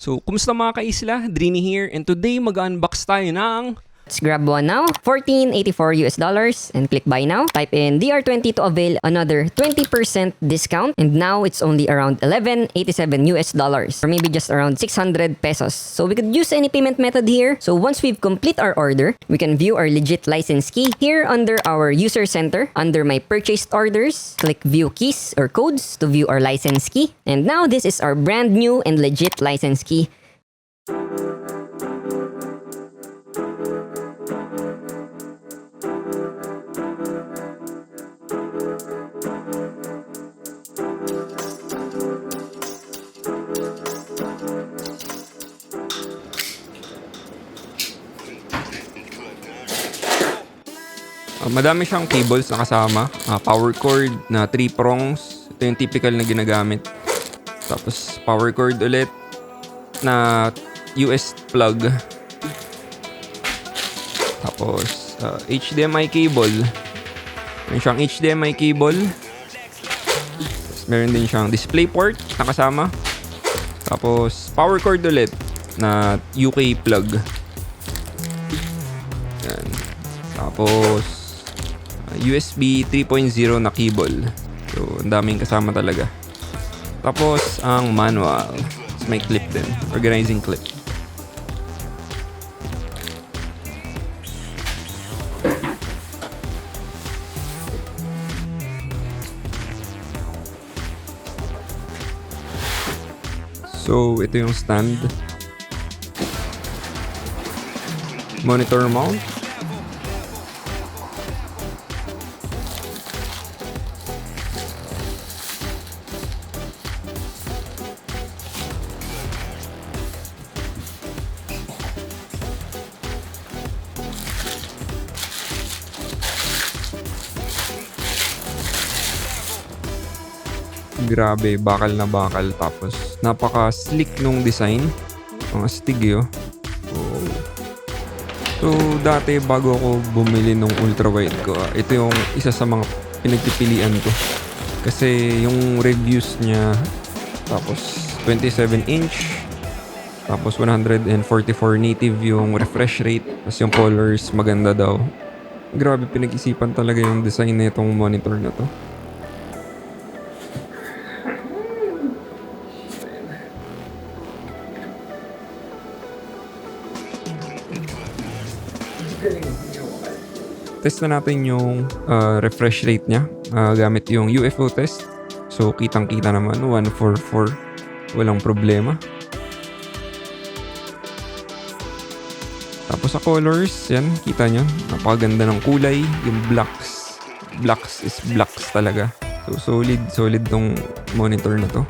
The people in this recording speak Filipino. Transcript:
So, kumusta mga kaisla? Drini here, and today mag-unbox tayo ng... Let's grab one now. $14.84 and click buy now. Type in DR20 to avail another 20% discount. And now it's only around $11.87 or maybe just around 600 pesos. So we could use any payment method here. So once we've complete our order, we can view our legit license key here under our user center. Under my purchased orders, click view keys or codes to view our license key. And now this is our brand new and legit license key. Madami siyang cables na kasama. Power cord na 3 prongs. Ito yung typical na ginagamit. Tapos power cord ulit na US plug. Tapos HDMI cable. Meron siyang HDMI cable. Tapos meron din siyang display port na kasama. Tapos power cord ulit na UK plug. Yan. Tapos USB 3.0 na cable. So, ang daming kasama talaga. Tapos, ang manual. May clip din. Organizing clip. So, ito yung stand. Monitor mount. Grabe, bakal na bakal. Tapos, napaka-slick nung design. Mga stig yun. So, dati bago ako bumili nung ultra-wide ko, ito yung isa sa mga pinagpipilian ko. Kasi yung reviews niya, tapos 27-inch, tapos 144 native yung refresh rate, tapos yung colors maganda daw. Grabe, pinag-isipan talaga yung design na itong monitor na to. Test na natin yung refresh rate niya gamit yung UFO test. So, kitang-kita naman, 144. Walang problema. Tapos sa colors, yan, kita nyo. Napakaganda ng kulay. Yung blacks. Blacks is blacks talaga. So, solid tong monitor na to.